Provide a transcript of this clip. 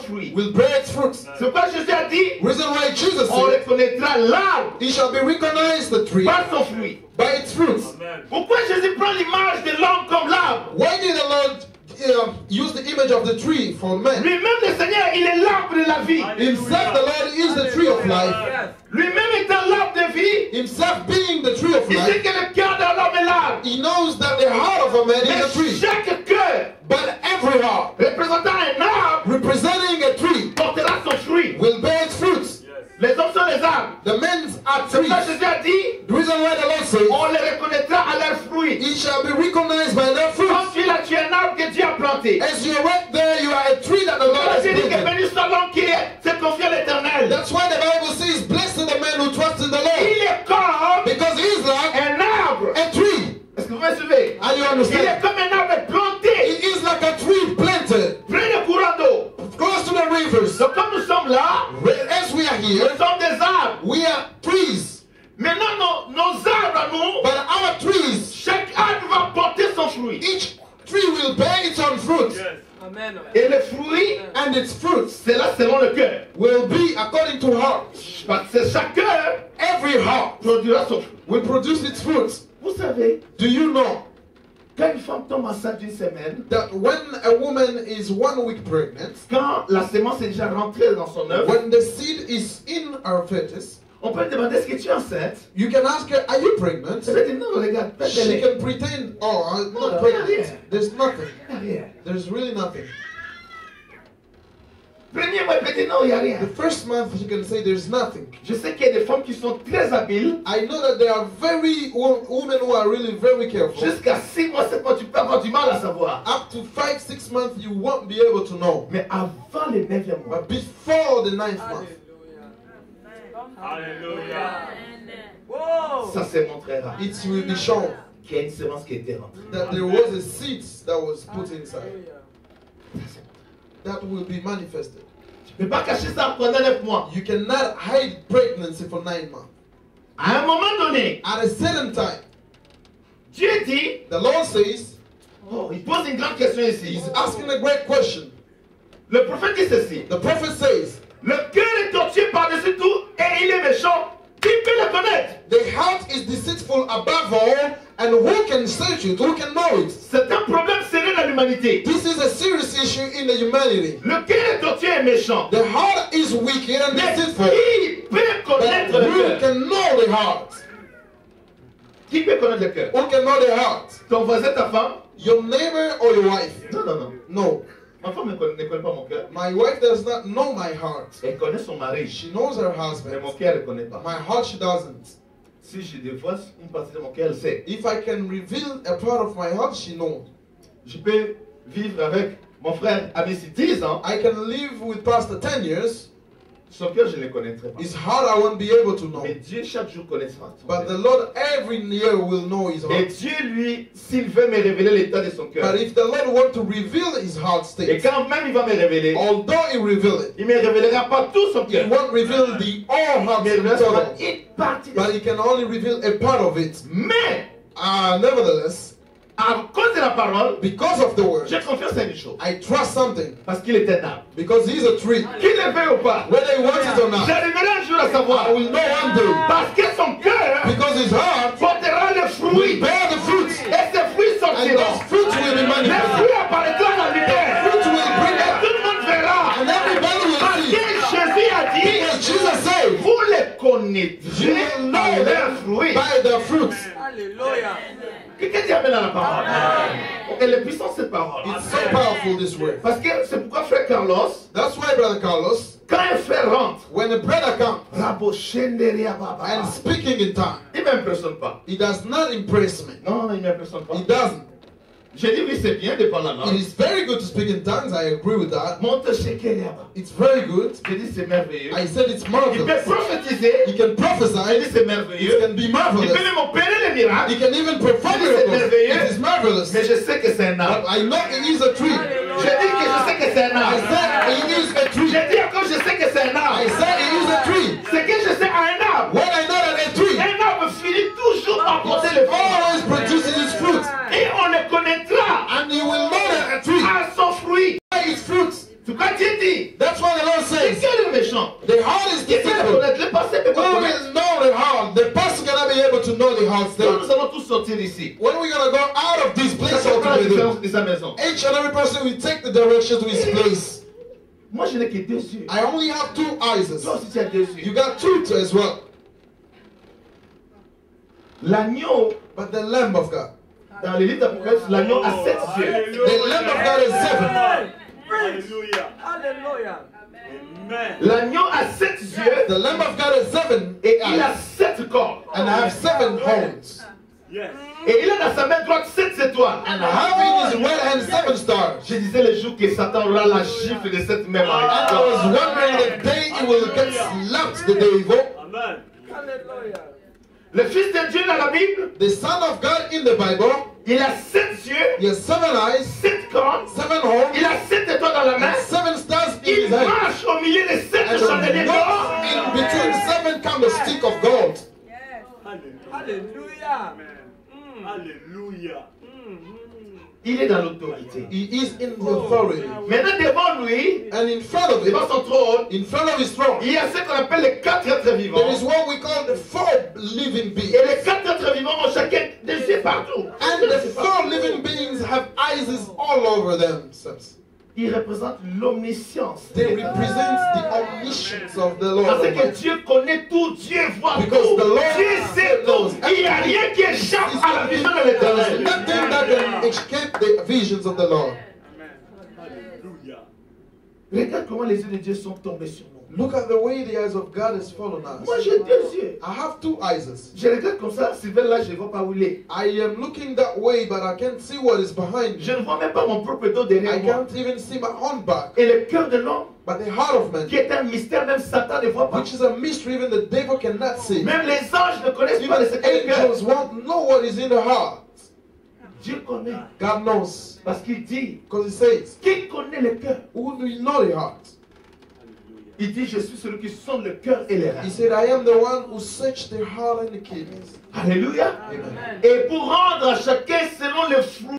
fruit. will bear its fruits. C'est pourquoi Jésus a dit, Reason why Jesus on said, reconnaîtra l'arbre he shall be recognized the tree par son fruit. by its fruits. Pourquoi Jésus prend l'image de l'homme comme l'arbre? Why did the Lord use the image of the tree for man? Lui-même, le Seigneur, il est l'arbre de la vie. Himself, the Lord, is the tree of life. Lui-même étant l'arbre de vie, Himself being the tree of il sait life, que le cœur de l'homme est l'arbre. he knows that the heart of a man is a Mais tree. chaque cœur But every heart, représentant un arbre, representing a tree, portera son fruit. will bear its fruits. Les hommes sont les arbres. The men are C'est pourquoi trees. Jésus a dit, The reason why the Lord says, on les reconnaîtra à leurs fruits. he shall be recognized by their fruits. Quand tu es là, tu es un arbre que Dieu a planté. As you are right there, you are a tree that the Lord Quand has Dieu dit que planted. béni soit l'homme qui s'est confié à l'Éternel. That's why the Bible says, blessed the man who trusts in the Lord. Il est comme Because he is like un arbre. a tree. Est-ce que vous me suivez? Are you Il est understand? comme un arbre planté He is like a tree planted près de courants d'eau. close to the rivers. Donc comme nous sommes là, As we are nous here, sommes des arbres. we are trees. Maintenant, nos arbres à nous, But our trees, chaque arbre va porter son fruit. each tree will bear its own fruit. Amen. Et le fruit, And its fruits c'est là selon le cœur. will be according to heart. Parce que chaque cœur Every heart produira son fruit. will produce its fruits. Vous savez, Do you know quand une femme tombe enceinte d'une semaine, that when a woman is 1 week pregnant, quand la semence est déjà rentrée dans son œuf, when the seed is in her fetus, on peut lui demander est-ce que tu es enceinte? you can ask her, are you pregnant? Elle va dire non, regarde, pas de She lait. can pretend, oh, I'm No, not pregnant. yeah. There's nothing. Rien. There's really nothing. Premier mois, elle peut dire non, il n'y a rien. The first month, you can say there's nothing. Je sais qu'il y a des femmes qui sont très habiles. I know that there are women who are really very careful. Jusqu'à 6 mois, 7 mois, tu peux avoir du mal à savoir. Up to 5-6 months, you won't be able to know. Mais avant le 9e mois, But before the 9th month, Alléluia. ça se montrera it will be shown qu'il y a une semence qui était rentrée. that there was a seed that was put inside. That will be manifested. Tu ne peux pas cacher ça pendant 9 mois. You cannot hide pregnancy for 9 months. À un moment donné, At a certain time, Dieu dit, the Lord says, oh, il pose une grande question ici. He's asking a great question. Le prophète dit ceci. The prophet says, Le cœur est tortueux par-dessus tout et il est méchant. Qui peut le connaître? the heart is deceitful above all, and who can search it? Who can know it? C'est un problème sérieux dans l'humanité. This is a serious issue in the humanity. Le cœur est tortueux et méchant. The heart is wicked and Mais deceitful. qui peut But connaître le who cœur? can know the heart? Qui peut connaître le cœur? Who can know the heart? Ton voisin, ta femme? Your neighbor or your wife? Non, non, non. No. Ma femme ne connaît pas mon cœur. My wife does not know my heart. Elle connaît son mari. She knows her Mais husband. mon cœur, elle ne connaît pas. My heart, she doesn't. Si je dévoile une partie de mon cœur, elle sait. If I can reveal a part of my heart, she knows. Je peux vivre avec mon frère Amissi 10 ans. I can live with Pastor 10 years. Son cœur, je ne le connaîtrai pas. His heart, I won't be able to know. Mais Dieu, chaque jour, connaîtra. son But cœur. the Lord every year will know his Et heart. Dieu, lui, s'il veut me révéler l'état de son cœur. But if the Lord want to reveal his heart Et state, quand même il va me révéler, although he reveal it, il ne me révélera pas tout son he cœur. won't reveal the all heart Il me révélera seulement total. une partie de But he can only reveal a part of it. Mais, Nevertheless, à cause de la parole, because of the word, j'ai confiance en une chose. I trust something. Parce qu'il est un arbre. Because he's a tree. Qu'il le veut ou pas, Whether he wants it or not, j'arriverai un jour à savoir. I will know one day. Parce que son cœur Because his heart portera le will fruit. bear the fruits. Et ces fruits And sortiront. those fruits will be Les manifested. fruits apparaîtront dans la lumière. Fruits will bring Et out. tout le monde verra. And everybody will Parce see. que Jésus a dit, Because Jesus said, vous les connaîtrez you will par know leurs them fruits. by their fruits. Alléluia. Quelqu'un dit amen à la parole. Elle est puissante cette parole. It's so powerful, this word. Parce que c'est pourquoi frère Carlos, That's why, Brother Carlos, quand un frère rentre, when a brother comes Rabo Shenderia Baba, and speaking in tongue, il ne m'impressionne pas. it does not impress me. Non, il ne m'impressionne pas. It doesn't. J'ai dit oui, c'est bien de parler la It langue. is very good to speak in tongues. I agree with that. Monte Shekeriaba. It's very good. J'ai dit c'est merveilleux. I said it's Il peut marvelous. prophétiser. He can J'ai dit prophesy. c'est It merveilleux. can be Il marvelous. peut même opérer les miracles. He can even perform C'est miracles. merveilleux. It is marvelous. Mais je sais que c'est un But arbre. I know he is a tree. J'ai dit que je sais que c'est un I arbre. said he is a tree. J'ai dit encore je sais que c'est un I arbre. said he is a tree. C'est que je sais un arbre. When I know that a tree Un arbre finit toujours par porter le fruit. always produces its fruit, Et on le connaîtra and you will know that a tree à son fruit. by its fruits. C'est quoi Dieu dit? dit, That's why the Lord c'est says, quel est le méchant? the heart is Qui peut deceitful. connaître? Le passé peut Who pas connaître. will know the heart? The pastor cannot be able to know the heart Donc state. nous allons tous sortir d'ici. When are we going to go out of this place Chacun prend la altogether? différence de sa maison. Each and every person will take the direction to his place. Moi, je n'ai que 2 yeux. I only have 2 eyes. Toi aussi, tu as 2 yeux. You got 2 as well. L'agneau, But the Lamb of God. dans le livre d'Apocalypse, l'agneau a 7 yeux. The Lamb of God is 7. Hallelujah. Hallelujah. Amen. L'agneau a 7 yeux The Lamb of God is 7 et il a eyes. 7 cornes. And have 7 horns. Yes. Et il a dans sa main droite 7 étoiles. And having in his right hand 7 stars. Je disais le jour que Satan aura la gifle de cette même And I was wondering the day he will get slapped, the devil. Amen. Hallelujah. Le Fils de Dieu dans la Bible, The Son of God in the Bible, il a 7 yeux, he has 7 eyes, 7 cornes, 7 horns, il a 7 étoiles dans la main. and 7 stars in Il his hand. marche au milieu des 7 And chandeliers d'or. walks in between 7 candlesticks of gold. Hallelujah. Hallelujah. Amen. Hallelujah. Il est dans l'autorité. He is in the authority. Maintenant, devant lui, And in front of him, devant son trône, in front of his throne, il y a ce qu'on appelle les 4 êtres there vivants. is what we call the 4 living beings. Et les 4 êtres vivants ont chacun des yeux partout. And the 4 living beings have eyes all over themselves. Ils représentent l'omniscience. They represent the omniscience of the Lord. Parce que Almighty. Dieu connaît tout, Dieu voit Because tout, the Lord Dieu sait tout. knows Il n'y a rien qui échappe à la vision de There is l'éternel. nothing that can escape the visions of the Lord. Hallelujah. Regarde comment les yeux de Dieu sont tombés sur nous. Look at the way the eyes of God has fallen on Moi us. j'ai 2 yeux. I have 2 eyes. Je regarde comme ça, Sylvain là, je ne vois pas où il est. I am looking that way, but I can't see what is behind Je me. ne vois même pas mon propre dos derrière I moi. can't even see my own back. Et le cœur de l'homme, But the heart of man, qui est un mystère, même Satan ne voit pas. which is a mystery even the devil cannot see. Même les anges ne connaissent pas le Even secret du cœur. angels won't know what is in the heart. Dieu connaît. God knows. Parce qu'il dit, Because he says, qui connaît le cœur? who do you know the heart? Il dit, je suis celui qui sonde le cœur et les reins. He said, I am the one who searched the heart and the kidneys. Alléluia. Amen. Et pour rendre à chacun selon le fruit